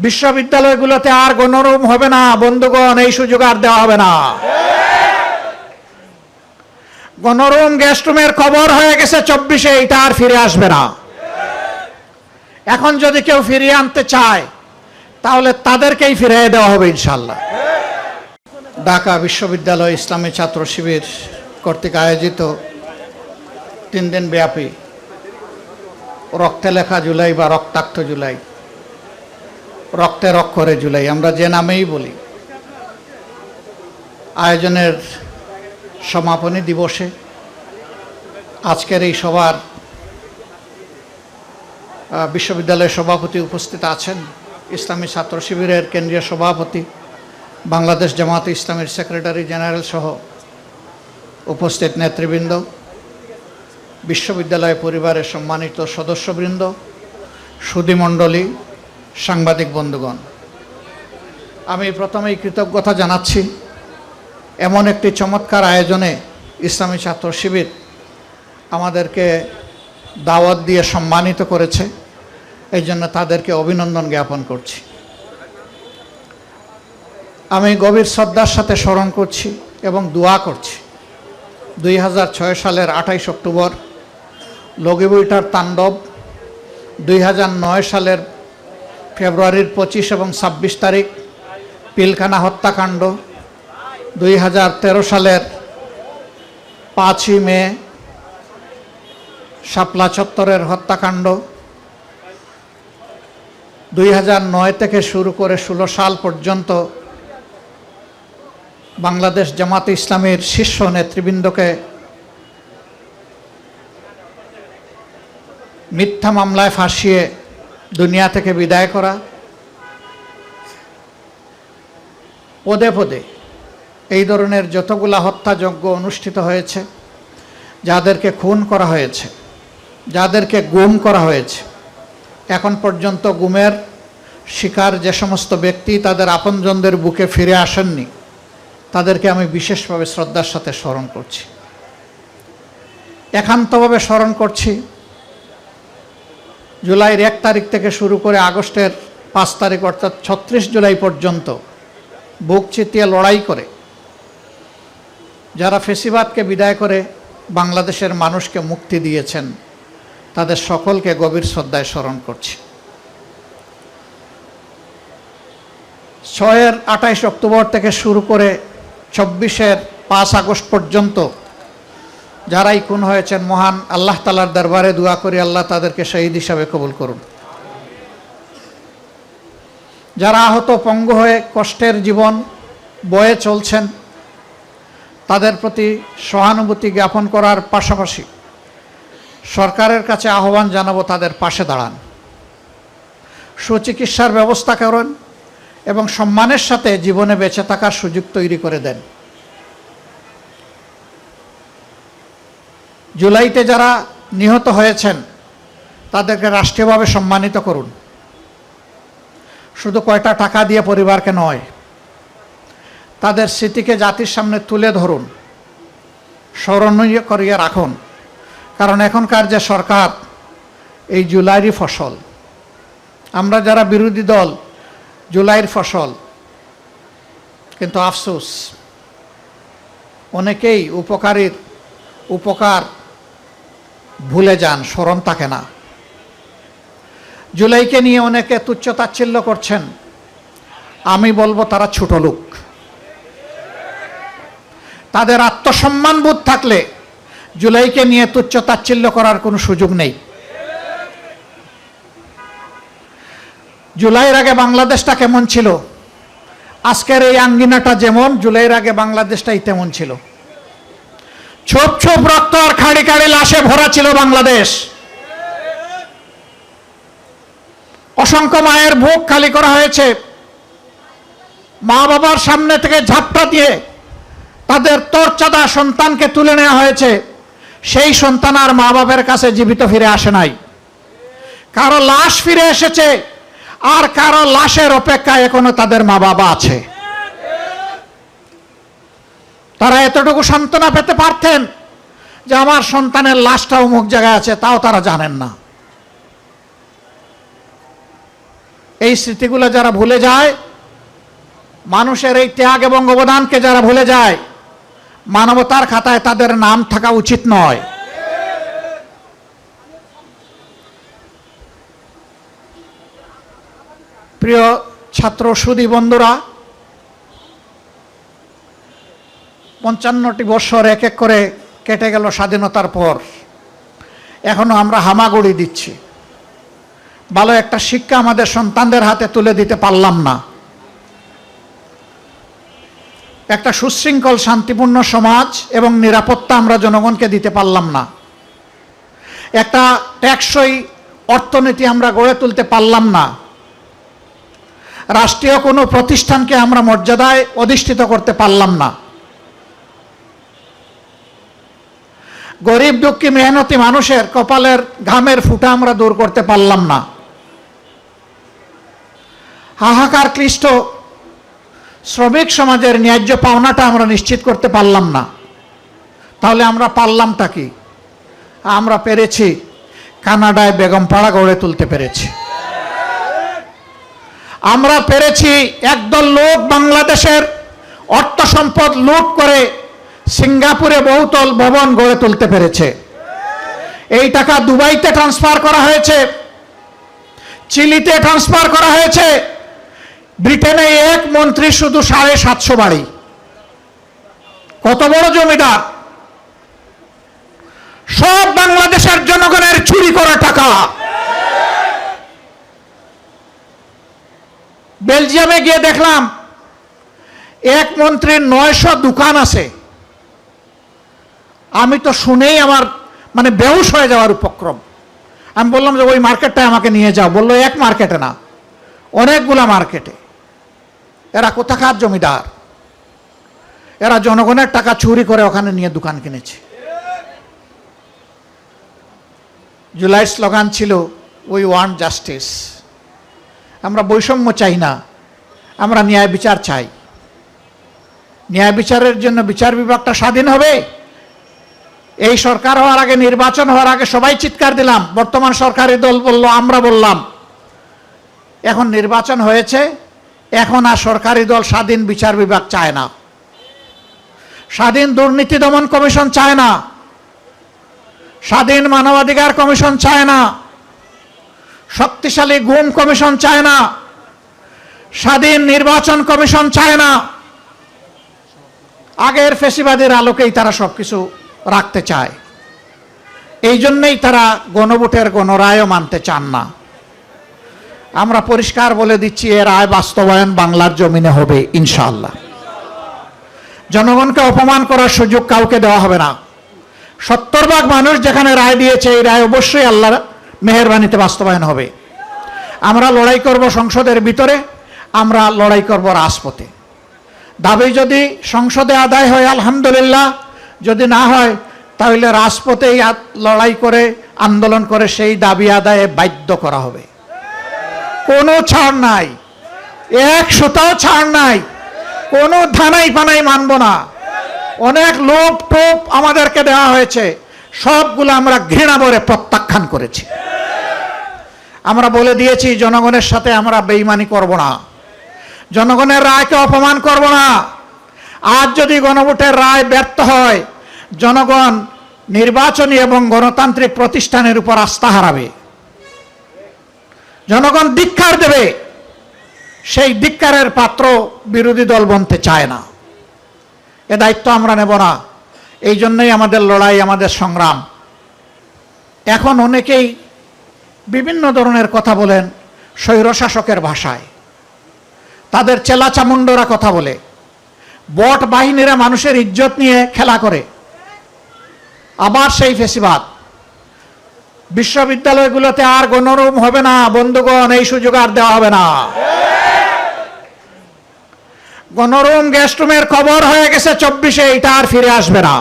বিশ্ববিদ্যালয়গুলোতে আর গণরুম হবে না বন্ধুগণ, এই সুযোগ আর দেওয়া হবে না। গণরুম গেস্ট রুমের খবর হয়ে গেছে 24-এ, এটা আর ফিরে আসবে না। এখন যদি কেউ ফিরিয়ে আনতে চায় তাহলে তাদেরকেই ফিরিয়ে দেওয়া হবে ইনশাল্লাহ। ঢাকা বিশ্ববিদ্যালয় ইসলামী ছাত্র শিবির কর্তৃক আয়োজিত 3 দিন ব্যাপী রক্তে লেখা জুলাই বা রক্তাক্ত জুলাই, রক্তের অক্ষরে জুলাই আমরা যে নামেই বলি, আয়োজনের সমাপনী দিবসে আজকের এই সভার বিশ্ববিদ্যালয়ের সভাপতি উপস্থিত আছেন, ইসলামী ছাত্র শিবিরের কেন্দ্রীয় সভাপতি, বাংলাদেশ জামাতে ইসলামীর সেক্রেটারি জেনারেল সহ উপস্থিত নেতৃবৃন্দ, বিশ্ববিদ্যালয় পরিবারের সম্মানিত সদস্যবৃন্দ, সুধীমণ্ডলী, সাংবাদিক বন্ধুগণ, আমি প্রথমেই কৃতজ্ঞতা জানাচ্ছি এমন একটি চমৎকার আয়োজনে ইসলামী ছাত্র শিবির আমাদেরকে দাওয়াত দিয়ে সম্মানিত করেছে, এই জন্য তাদেরকে অভিনন্দন জ্ঞাপন করছি। আমি গভীর শ্রদ্ধার সাথে স্মরণ করছি এবং দোয়া করছি 2006 সালের 28 অক্টোবর লগিবইটার তাণ্ডব, 2009 সালের ফেব্রুয়ারির 25 এবং 26 তারিখ পিলখানা হত্যাকাণ্ড, 2013 সালের 5ই মে শাপলা চত্বরের হত্যাকাণ্ড, 2009 থেকে শুরু করে 16 সাল পর্যন্ত বাংলাদেশ জামাতে ইসলামীর শীর্ষ নেতৃবৃন্দকে মিথ্যা মামলায় ফাঁসিয়ে দুনিয়া থেকে বিদায় করা, পদে পদে এই ধরনের যতগুলা হত্যাযজ্ঞ অনুষ্ঠিত হয়েছে, যাদেরকে খুন করা হয়েছে, যাদেরকে গুম করা হয়েছে, এখন পর্যন্ত গুমের শিকার যে সমস্ত ব্যক্তি তাদের আপনজনদের বুকে ফিরে আসেননি, তাদেরকে আমি বিশেষভাবে শ্রদ্ধার সাথে স্মরণ করছি। একান্তভাবে স্মরণ করছি জুলাইয়ের 1 তারিখ থেকে শুরু করে আগস্টের 5 তারিখ অর্থাৎ 36 জুলাই পর্যন্ত বুক চিতিয়ে লড়াই করে যারা ফেসিবাদকে বিদায় করে বাংলাদেশের মানুষকে মুক্তি দিয়েছেন, তাদের সকলকে গভীর শ্রদ্ধায় স্মরণ করছি। 6-এর 28 অক্টোবর থেকে শুরু করে 24-এর 5 আগস্ট পর্যন্ত যারাই খুন হয়েছেন, মহান আল্লাহ তাআলার দরবারে দোয়া করি আল্লাহ তাদেরকে শহীদ হিসাবে কবুল করুন। যারা আহত পঙ্গু হয়ে কষ্টের জীবন বয়ে চলছেন, তাদের প্রতি সহানুভূতি জ্ঞাপন করার পাশাপাশি সরকারের কাছে আহ্বান জানাবো তাদের পাশে দাঁড়ান, সুচিকিৎসার ব্যবস্থা করেন এবং সম্মানের সাথে জীবনে বেঁচে থাকার সুযোগ তৈরি করে দেন। জুলাইতে যারা নিহত হয়েছেন তাদেরকে রাষ্ট্রীয়ভাবে সম্মানিত করুন, শুধু কয়টা টাকা দিয়ে পরিবারকে নয়, তাদের স্মৃতিকে জাতির সামনে তুলে ধরুন, স্মরণীয় করিয়ে রাখুন। কারণ এখনকার যে সরকার, এই জুলাইয়েরই ফসল। আমরা যারা বিরোধী দল জুলাইয়ের ফসল, কিন্তু আফসোস অনেকেই উপকার ভুলে যান, স্মরণ থাকে না। জুলাইকে নিয়ে অনেকে তুচ্ছ-তাচ্ছিল্য করছেন, আমি বলবো তারা ছোট লোক। তাদের আত্মসম্মানবোধ থাকলে জুলাইকে নিয়ে তুচ্ছ-তাচ্ছিল্য করার কোনো সুযোগ নেই। জুলাইয়ের আগে বাংলাদেশটা কেমন ছিল, আজকের এই আঙ্গিনাটা যেমন, জুলাইয়ের আগে বাংলাদেশটাই তেমন ছিল। ছোপ ছোপ রক্ত আর খাড়ি খাড়ি লাশে ভরা ছিল বাংলাদেশ। অসংখ্য মায়ের বুক খালি করা হয়েছে, মা বাবার সামনে থেকে ঝাপটা দিয়ে তাদের তরচাদা সন্তানকে তুলে নেওয়া হয়েছে। সেই সন্তান আর মা বাবার কাছে জীবিত ফিরে আসে নাই, কারো লাশ ফিরে এসেছে, আর কারো লাশের অপেক্ষায় এখনো তাদের মা বাবা আছে। তারা এতটুকু সান্ত্বনা পেতে পারতেন যে আমার সন্তানের লাশটা অমুক জায়গায় আছে, তাও তারা জানেন না। এই স্মৃতিগুলো যারা ভুলে যায়, মানুষের এই ত্যাগ এবং অবদানকে যারা ভুলে যায়, মানবতার খাতায় তাদের নাম থাকা উচিত নয়। প্রিয় ছাত্র সুধী বন্ধুরা, 55টি বছর এক এক করে কেটে গেল স্বাধীনতার পর, এখনো আমরা হামাগুড়ি দিচ্ছি। ভালো একটা শিক্ষা আমাদের সন্তানদের হাতে তুলে দিতে পারলাম না। একটা সুশৃঙ্খল শান্তিপূর্ণ সমাজ এবং নিরাপত্তা আমরা জনগণকে দিতে পারলাম না। একটা টেকসই অর্থনীতি আমরা গড়ে তুলতে পারলাম না। রাষ্ট্রীয় কোনো প্রতিষ্ঠানকে আমরা মর্যাদায় অধিষ্ঠিত করতে পারলাম না। গরিব দুঃখী মেহনতি মানুষের কপালের ঘামের ফুটা আমরা দূর করতে পারলাম না। হাহাকার ক্লিষ্ট শ্রমিক সমাজের ন্যায্য পাওনাটা আমরা নিশ্চিত করতে পারলাম না। তাহলে আমরা পারলামটা কি? আমরা পেরেছি কানাডায় বেগমপাড়া গড়ে তুলতে পেরেছি। আমরা পেরেছি একদল লোক বাংলাদেশের অর্থ সম্পদ লুট করে সিঙ্গাপুরে বহুতল ভবন গড়ে তুলতে পেরেছে। এই টাকা দুবাইতে ট্রান্সফার করা হয়েছে, চিলিতে ট্রান্সফার করা হয়েছে। ব্রিটেনে এক মন্ত্রী শুধু 750 বাড়ি। কত বড় জমিদার! সব বাংলাদেশের জনগণের চুরি করা টাকা। বেলজিয়ামে গিয়ে দেখলাম এক মন্ত্রীর 900 দোকান আছে। আমি তো শুনেই আমার বেহুশ হয়ে যাওয়ার উপক্রম। আমি বললাম যে ওই মার্কেটটায় আমাকে নিয়ে যাও। বললো এক মার্কেটে না, অনেকগুলা মার্কেটে। এরা কোথাকার জমিদার? এরা জনগণের টাকা চুরি করে ওখানে নিয়ে দোকান কিনেছে। জুলাইয়ের স্লোগান ছিল উই ওয়ান্ট জাস্টিস। আমরা বৈষম্য চাই না, আমরা ন্যায় বিচার চাই। ন্যায় বিচারের জন্য বিচার বিভাগটা স্বাধীন হবে। এই সরকার হওয়ার আগে, নির্বাচন হওয়ার আগে সবাই চিৎকার দিলাম, বর্তমান সরকারি দল বলল, আমরা বললাম। এখন নির্বাচন হয়েছে, এখন আর সরকারি দল স্বাধীন বিচার বিভাগ চায় না, স্বাধীন দুর্নীতি দমন কমিশন চায় না, স্বাধীন মানবাধিকার কমিশন চায় না, শক্তিশালী গুম কমিশন চায় না, স্বাধীন নির্বাচন কমিশন চায় না। আগের ফেসিবাদের আলোকেই তারা সবকিছু রাখতে চায়। এই জন্যই তারা গণভোটের গণরায়ও মানতে চান না। আমরা পরিষ্কার বলে দিচ্ছি, এর রায় বাস্তবায়ন বাংলার জমিনে হবে ইনশাআল্লাহ। জনগণকে অপমান করার সুযোগ কাউকে দেওয়া হবে না। 70 ভাগ মানুষ যেখানে রায় দিয়েছে, এই রায় অবশ্যই আল্লাহর মেহেরবানিতে বাস্তবায়ন হবে। আমরা লড়াই করব সংসদের ভিতরে, আমরা লড়াই করব রাজপথে। দাবি যদি সংসদে আদায় হয় আলহামদুলিল্লাহ, যদি না হয় তাহলে রাজপথেই লড়াই করে, আন্দোলন করে সেই দাবি আদায়ে বাধ্য করা হবে। কোনো ছাড় নাই, এক সুতাও ছাড় নাই, কোনো ধানাই পানাই মানব না। অনেক লোভ টোপ আমাদেরকে দেওয়া হয়েছে, সবগুলো আমরা ঘৃণা ভরে প্রত্যাখ্যান করেছি। আমরা বলে দিয়েছি জনগণের সাথে আমরা বেঈমানি করব না, জনগণের রায়কে অপমান করব না। আজ যদি গণভোটের রায় ব্যর্থ হয়, জনগণ নির্বাচনী এবং গণতান্ত্রিক প্রতিষ্ঠানের উপর আস্থা হারাবে, জনগণ ধিক্কার দেবে। সেই ধিক্কারের পাত্র বিরোধী দল বনতে চায় না। এ দায়িত্ব আমরা নেব না। এই জন্যই আমাদের লড়াই, আমাদের সংগ্রাম। এখন অনেকেই বিভিন্ন ধরনের কথা বলেন স্বৈরশাসকের ভাষায়, তাদের চেলা চামুন্ডরা কথা বলে, বট বাহিনীরা মানুষের ইজ্জত নিয়ে খেলা করে। আবার সেই ফেসিবাদ। বিশ্ববিদ্যালয়গুলোতে আর গণরুম হবে না বন্ধুগণ, এই সুযোগ আর দেওয়া হবে না। গণরুম গেস্টরুমের খবর হয়ে গেছে 24-এ, এটা আর ফিরে আসবে না।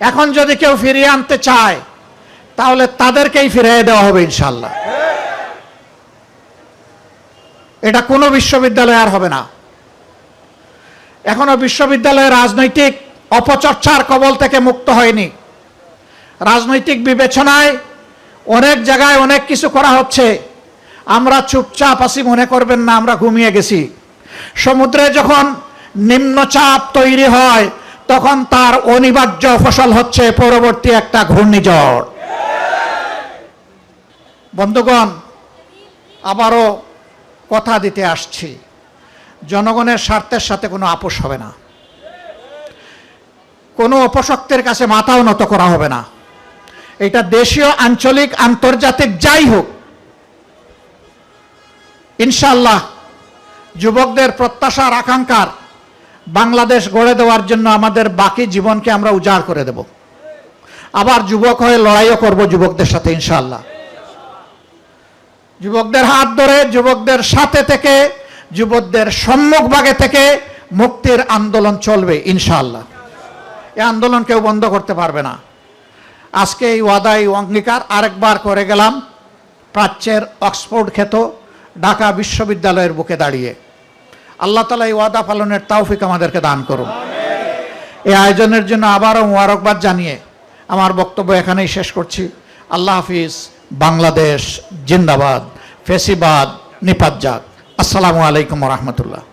এখন যদি কেউ ফিরিয়ে আনতে চায় তাহলে তাদেরকেই ফিরিয়ে দেওয়া হবে ইনশাল্লাহ। এটা কোনো বিশ্ববিদ্যালয় আর হবে না। এখনো বিশ্ববিদ্যালয় রাজনৈতিক অপচর্চার কবল থেকে মুক্ত হয়নি। রাজনৈতিক বিবেচনায় অনেক জায়গায় অনেক কিছু করা হচ্ছে। আমরা চুপচাপ আছি মনে করবেন না আমরা ঘুমিয়ে গেছি। সমুদ্রে যখন নিম্নচাপ তৈরি হয় তখন তার অনিবার্য ফসল হচ্ছে পরবর্তী একটা ঘূর্ণিঝড়। বন্ধুগণ, আবারও কথা দিতে আসছি, জনগণের স্বার্থের সাথে কোনো আপোষ হবে না, কোনো অপশক্তির কাছে মাথাও নত করা হবে না। এটা দেশীয়, আঞ্চলিক, আন্তর্জাতিক যাই হোক, ইনশাআল্লাহ যুবকদের প্রত্যাশার আকাঙ্ক্ষার বাংলাদেশ গড়ে দেওয়ার জন্য আমাদের বাকি জীবনকে আমরা উজাড় করে দেব। আবার যুবক হয়ে লড়াইও করব যুবকদের সাথে ইনশাআল্লাহ। যুবকদের হাত ধরে, যুবকদের সাথে থেকে, যুবকদের সম্মুখভাগে থেকে মুক্তির আন্দোলন চলবে ইনশাআল্লাহ। এই আন্দোলন কেউ বন্ধ করতে পারবে না। আজকে এই ওয়াদা, এই অঙ্গীকার আরেকবার করে গেলাম প্রাচ্যের অক্সফোর্ড খ্যাত ঢাকা বিশ্ববিদ্যালয়ের বুকে দাঁড়িয়ে। আল্লাহ তাআলা এই ওয়াদা পালনের তৌফিক আমাদেরকে দান করুন। এই আয়োজনের জন্য আবারও মোবারকবাদ জানিয়ে আমার বক্তব্য এখানেই শেষ করছি। আল্লাহ হাফিজ। বাংলাদেশ জিন্দাবাদ। ফেসিবাদ নিপাত যাক। আসসালামু আলাইকুম ওয়া রাহমাতুল্লাহ।